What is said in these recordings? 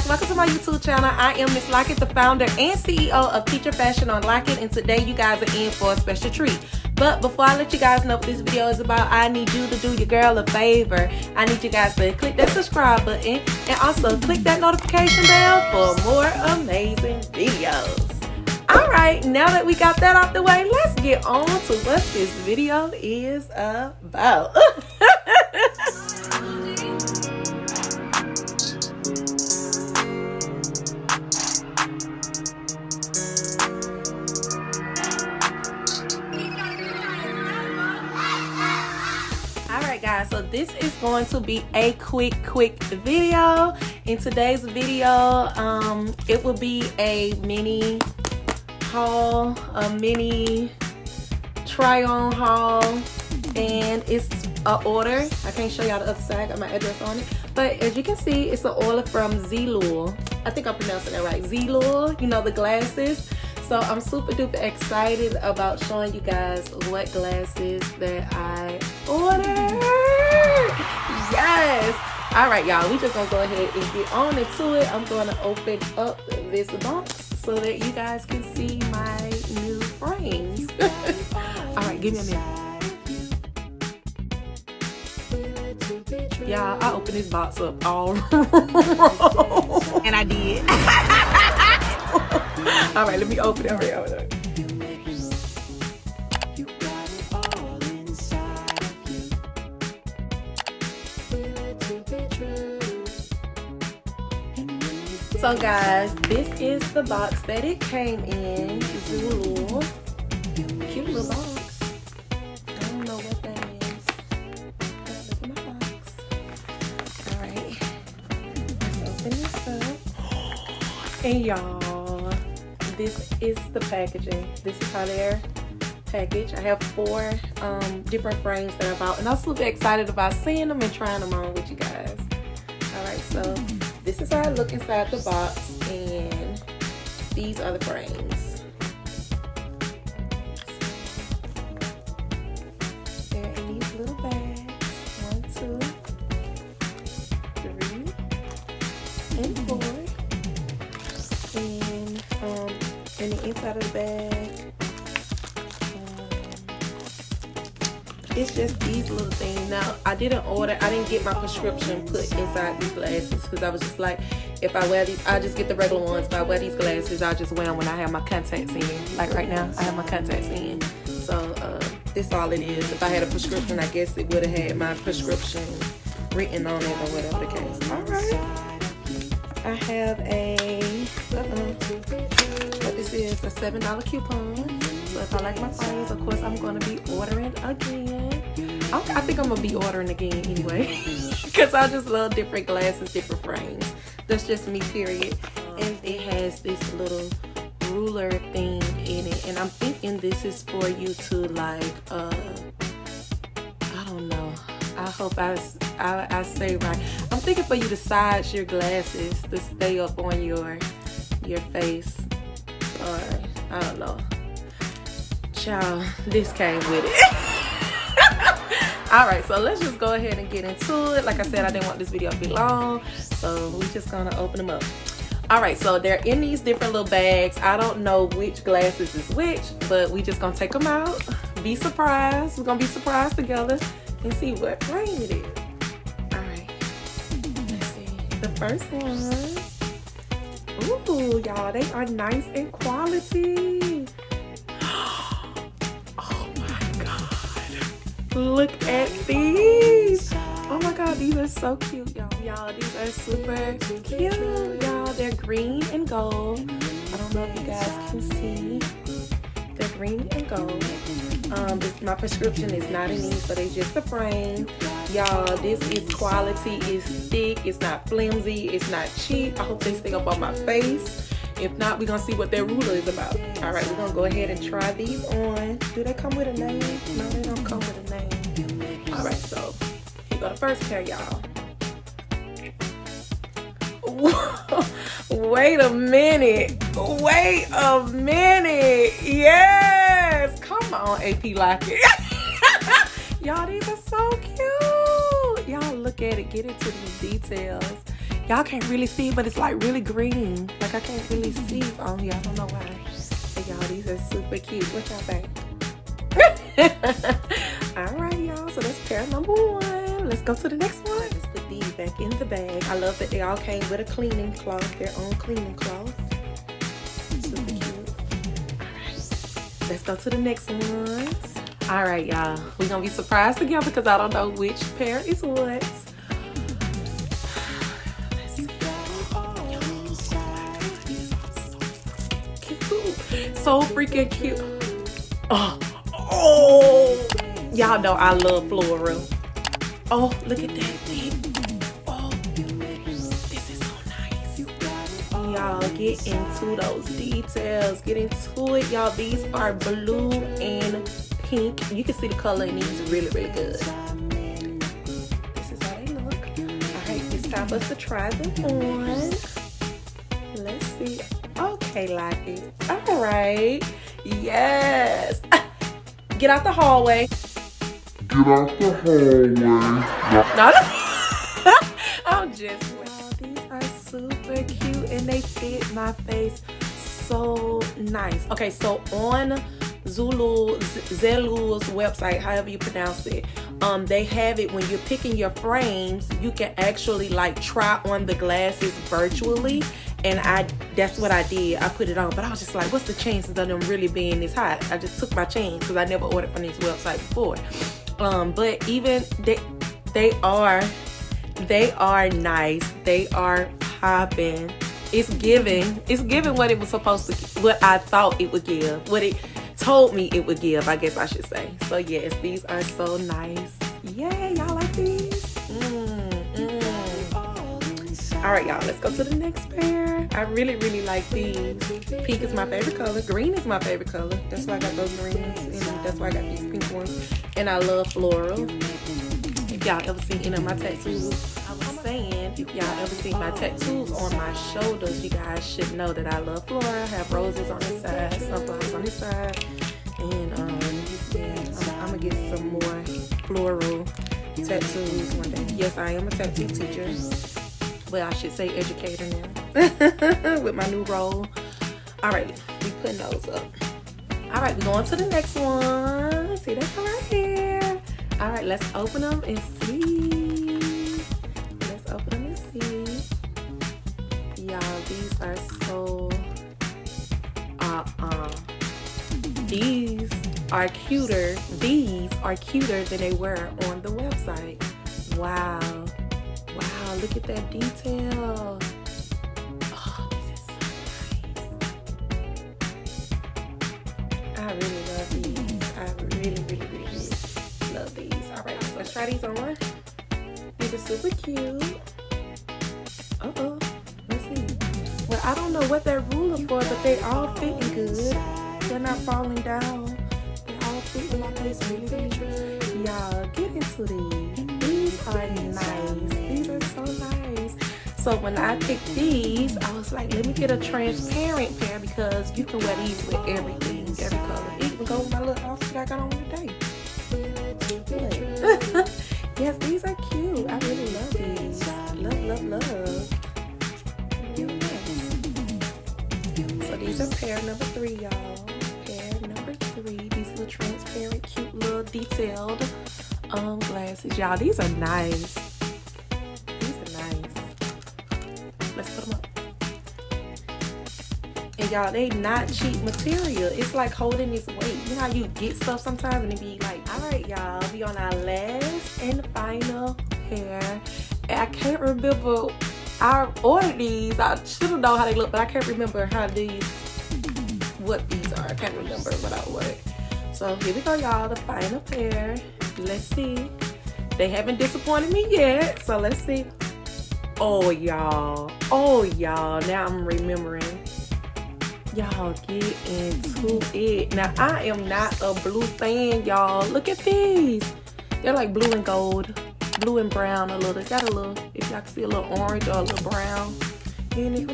welcome to my YouTube channel. I am Miss Lockett, the founder and CEO of Teacher Fashion on Lockett, and today you guys are in for a special treat. But before I let you guys know what this video is about, I need you to do your girl a favor. I need you guys to click that subscribe button and also click that notification bell for more amazing videos. Alright, now that we got that out the way, let's get on to what this video is about. Alright guys, so this is going to be a quick video. In today's video, it will be a mini haul, a mini try on haul, and it's an order. I can't show y'all the other side, got my address on it, but as you can see, it's an order from Zeelool. I think I'm pronouncing that right, Zeelool, you know, the glasses. So I'm super duper excited about showing you guys what glasses that I ordered. Yes. All right, y'all, we just gonna go ahead and get on into it. I'm gonna open up this box so that you guys can see my new frames. All right, give me a minute. Y'all, I opened this box up all wrong. And I did. All right, let me open it. All right. So guys, this is the box that it came in. Zeelool. Cute little box. I don't know what that is. Look at my box. Alright. Let's open this up. And y'all, this is the packaging. This is how they're packaged. I have 4 different frames that I bought, and I'm super excited about seeing them and trying them on with you guys. Alright, so this is how I look inside the box, and these are the frames. They're in these little bags. 1, 2, 3, and 4. And in the inside of the bag, it's just these little things. Now, I didn't get my prescription put inside these glasses because I was just like, if I wear these, I'll just get the regular ones. If I wear these glasses, I'll just wear them when I have my contacts in. Like right now, I have my contacts in. So, this is all it is. If I had a prescription, I guess it would have had my prescription written on it or whatever the case. All right. I have what this is, a $7 coupon. So if I like my frames, of course, I'm going to be ordering again. I think I'm going to be ordering again anyway. Because I just love different glasses, different frames. That's just me, period. And it has this little ruler thing in it. And I'm thinking this is for you to like, I don't know. I hope I say right. I'm thinking for you to size your glasses to stay up on your face. Or, I don't know. Child, this came with it. Alright, so let's just go ahead and get into it. Like I said, I didn't want this video to be long, so we're just gonna open them up. Alright, so they're in these different little bags. I don't know which glasses is which, but we just gonna take them out. Be surprised. We're gonna be surprised together and see what frame it is. Alright, let's see. The first one. Ooh, y'all, they are nice in quality. Look at these. Oh my god, these are so cute, y'all. Y'all, these are super cute. Y'all, they're green and gold. I don't know if you guys can see. They're green and gold. My prescription is not in these, so they just a frame. Y'all, this is quality. It's thick. It's not flimsy. It's not cheap. I hope they stay up on my face. If not, we're going to see what their ruler is about. All right, we're going to go ahead and try these on. Do they come with a name? No, they don't come with a name. All right, so here go the first pair, y'all. Wait a minute. Wait a minute. Yes. Come on, AP Lockett. Y'all, these are so cute. Y'all, look at it. Get into these details. Y'all can't really see, but it's like really green. Like I can't really see on here. I don't know why. But y'all, these are super cute. What y'all think? Alright, y'all. So that's pair number 1. Let's go to the next one. Let's put these back in the bag. I love that they all came with a cleaning cloth, their own cleaning cloth. Super cute. Alright. Let's go to the next ones. Alright, y'all. We're gonna be surprised together because I don't know which pair is what. So freaking cute. Oh, y'all know I love floral. Oh, look at that. Oh, this is so nice. Y'all get into those details. Get into it, y'all. These are blue and pink. You can see the color in these really, really good. This is how they look. All right, it's time for us to try them on. Let's see. Okay, like it. All right. Yes. Get out the hallway. Get out the hallway. No. I'm just. Wow, these are super cute and they fit my face so nice. Okay, so on Zeelool's website, however you pronounce it, they have it when you're picking your frames. You can actually like try on the glasses virtually. And that's what I did. I put it on, but I was just like, what's the chances of them really being this hot? I just took my chance because I never ordered from this website before. But even they are nice. They are popping. It's giving what it was supposed to, what I thought it would give, what it told me it would give, I guess I should say. So yes, these are so nice. Yay, y'all like these? All right, y'all, let's go to the next pair. I really, really like these. Pink is my favorite color. Green is my favorite color. That's why I got those greens, and that's why I got these pink ones. And I love floral. If y'all ever seen any of my tattoos, I was saying, if y'all ever seen my tattoos on my shoulders, you guys should know that I love floral. I have roses on this side, sunflowers on this side. And yeah, I'm gonna get some more floral tattoos one day. Yes, I am a tattoo teacher. Well, I should say educator now with my new role. All right, we putting those up. All right, we're going to the next one. See, that's right here. All right, let's open them and see. Let's open them and see. Y'all, these are so, these are cuter. These are cuter than they were on the website. Wow. Wow, look at that detail. Oh, this is so nice. I really love these. I really, really, really love these. All right, let's try these on. These are super cute. Uh-oh, let's see. Well, I don't know what they're ruler for, but they all fitting good. They're not falling down. They all fit in my face really, really good. Y'all, get into these. These are nice. These are so nice. So when I picked these, I was like, let me get a transparent pair because you can wear these with everything, every color. Even go with my little outfit I got on today. Yes, these are cute. I really love these. Love, love, love. So these are pair number 3, y'all. Pair number 3. These little transparent, cute, little detailed glasses. Y'all, these are nice. These are nice. Let's put them up. And y'all, they not cheap material. It's like holding this weight. You know how you get stuff sometimes and it be like, all right, y'all, be on our last and final pair. And I can't remember, I ordered these. I should have known how they look, but I can't remember what these are. I can't remember what I ordered. So here we go, y'all, the final pair. Let's see. They haven't disappointed me yet, so let's see. Oh, y'all. Oh, y'all. Now I'm remembering. Y'all, get into it. Now, I am not a blue fan, y'all. Look at these. They're like blue and gold. Blue and brown a little. It's got a little, if y'all can see a little orange or a little brown in it.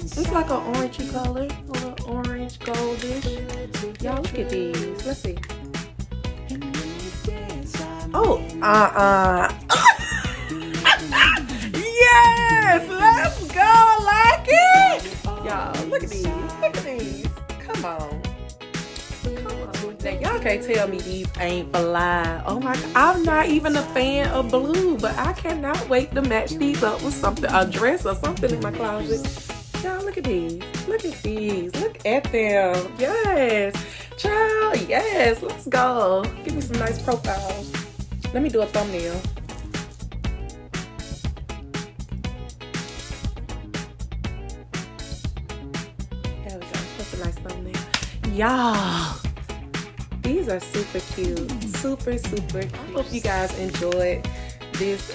It's like an orangey color. A little orange, goldish. Y'all, look at these. Let's see. Oh, yes! can't tell me these ain't fly. Oh my God, I'm not even a fan of blue, but I cannot wait to match these up with something, a dress or something in my closet. Y'all, look at these. Look at these. Look at them. Yes. Child, yes. Let's go. Give me some nice profiles. Let me do a thumbnail. There we go. That's a nice thumbnail. Y'all, these are super cute. Super, super. I hope you guys enjoyed this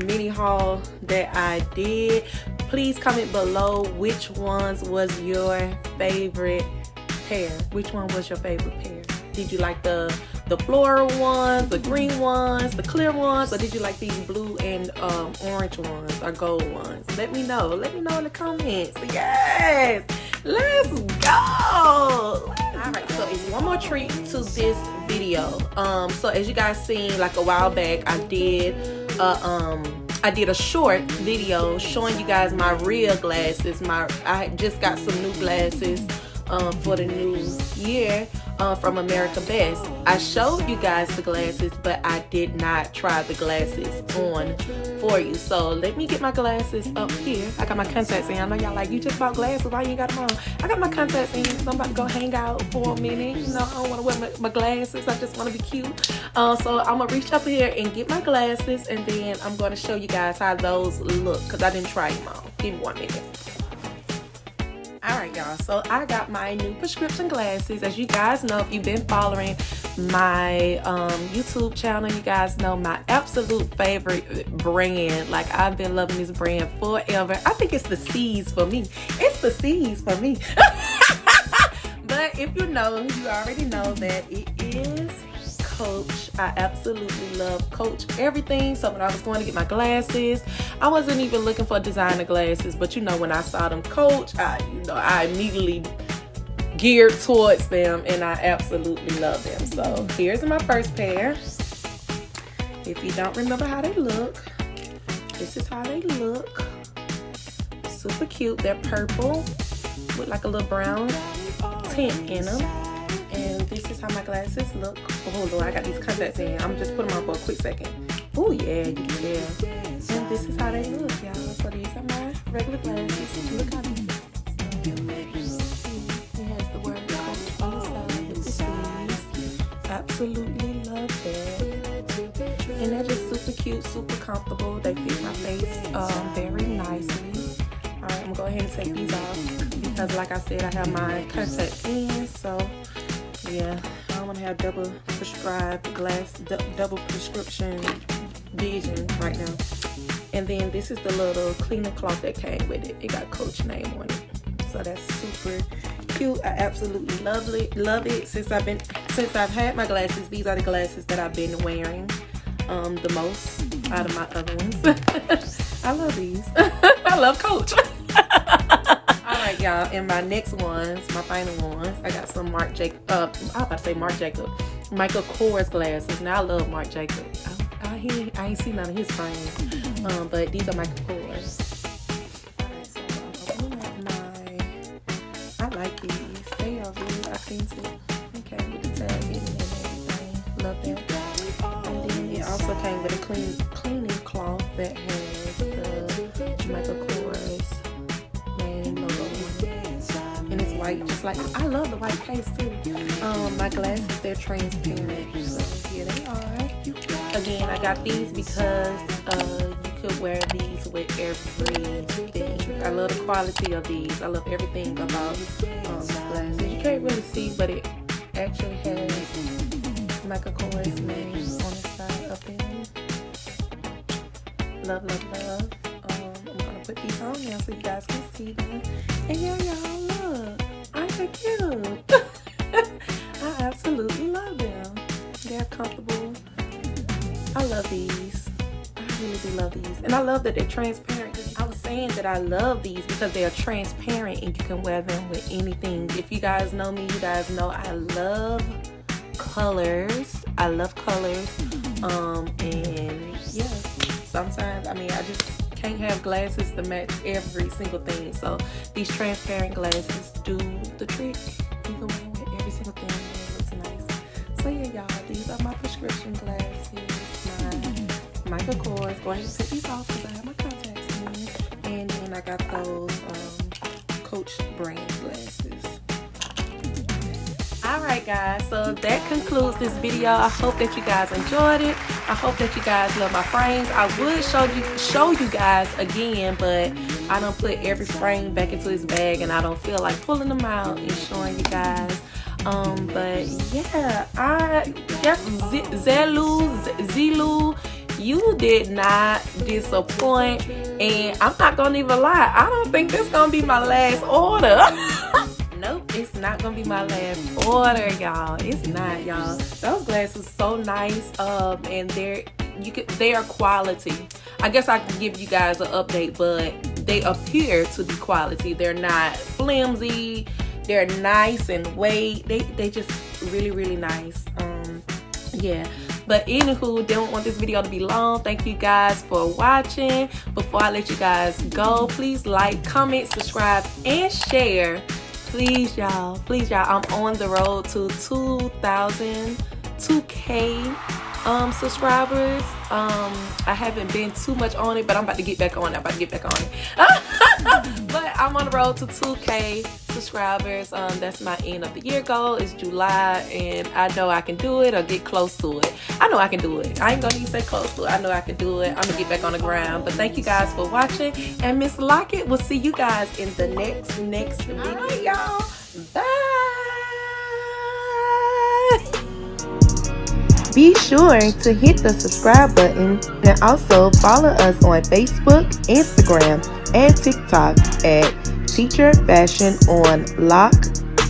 mini haul that I did. Please comment below which ones was your favorite pair. Which one was your favorite pair? Did you like the floral ones, the green ones, the clear ones, or did you like these blue and orange ones or gold ones? Let me know. Let me know in the comments. Yes! Let's go! Alright, so it's one more treat to this video. So as you guys seen, like a while back, I did a short video showing you guys my real glasses. I just got some new glasses for the new year from America Best. I showed you guys the glasses, but I did not try the glasses on for you. So let me get my glasses up here. I got my contacts in. I know y'all like, you just bought glasses, why you ain't got them on? I got my contacts in, so I'm about to go hang out for a minute. You know, I don't want to wear my glasses. I just want to be cute. So I'm gonna reach up here and get my glasses, and then I'm gonna show you guys how those look, because I didn't try them on. Give me 1 minute. Alright y'all, so I got my new prescription glasses. As you guys know, if you've been following my YouTube channel, you guys know my absolute favorite brand. Like, I've been loving this brand forever. I think it's the C's for me. It's the C's for me. But if you know, you already know that it is Coach. I absolutely love Coach everything. So when I was going to get my glasses, I wasn't even looking for designer glasses, but you know, when I saw them Coach, I immediately geared towards them, and I absolutely love them. So here's my first pair. If you don't remember how they look, this is how they look. Super cute. They're purple with like a little brown tint in them. And this is how my glasses look. Oh Lord, I got these contacts in. I'm just putting them on for a quick second. Oh yeah, you can tell. And this is how they look, y'all. So these are my regular glasses. Look how these look. It has the word Coach on the side with the sleeves. Absolutely love that. And they're just super cute, super comfortable. They fit my face very nicely. Alright, I'm gonna go ahead and take these off, because like I said, I have my contacts in, so yeah, I don't want to have double prescribed double prescription vision right now. And then this is the little cleaner cloth that came with it. It got Coach name on it, so that's super cute. I absolutely love it. Since I've had my glasses, these are the glasses that I've been wearing the most out of my other ones. I love these. I love Coach. Alright y'all, and my next ones, my final ones, I got some Michael Kors glasses. Now I love Marc Jacob. I ain't seen none of his frames, but these are Michael Kors. Alright, so I'm opening up I like these. They are really authentic. They came with the tag and everything. Love that. And then it also came with a cleaning cloth that has the Michael Kors name logo on it. And it's white, just like, I love the white case too. My glasses, they're transparent. So here they are. Again, I got these because you could wear these with everything. I love the quality of these. I love everything about glasses. You can't really see, but it actually has Michael Kors name on the side up there. Love, love, love. I'm gonna put these on now so you guys can see them. And yeah, y'all, look, aren't they cute? I absolutely love them. They're comfortable. I love these. I really do love these. And I love that they're transparent. I was saying that I love these because they are transparent and you can wear them with anything. If you guys know me, you guys know I love colors. I love colors. And yeah, sometimes, I mean, I just can't have glasses to match every single thing. So these transparent glasses do the trick. You can wear them with every single thing. It looks nice. So yeah, y'all, these are my prescription glasses, my Michael Kors. Go ahead and take these off because I have my contacts in. And then I got those Coach brand glasses. Alright guys, so that concludes this video. I hope that you guys enjoyed it. I hope that you guys love my frames. I would show you guys again, but I don't put every frame back into this bag and I don't feel like pulling them out and showing you guys. But yeah, Zeelool, you did not disappoint, and I'm not gonna even lie, I don't think this gonna be my last order. Nope, it's not gonna be my last order, y'all. It's not, y'all. Those glasses so nice, and they are quality. I guess I can give you guys an update, but they appear to be quality. They're not flimsy. They're nice and weight. They just really nice. Yeah. But anywho, don't want this video to be long. Thank you guys for watching. Before I let you guys go, please like, comment, subscribe, and share. Please y'all, I'm on the road to 2K subscribers. I haven't been too much on it, but I'm about to get back on it. But I'm on the road to 2K subscribers. That's my end of the year goal. It's July, and I know I can do it or get close to it. I know I can do it. I ain't gonna even say close to it. I know I can do it. I'm gonna get back on the ground. But thank you guys for watching, and Miss Lockett will see you guys in the next video. All right, y'all. Bye. Be sure to hit the subscribe button and also follow us on Facebook, Instagram, and TikTok at Teacher Fashion on Lock_ETC.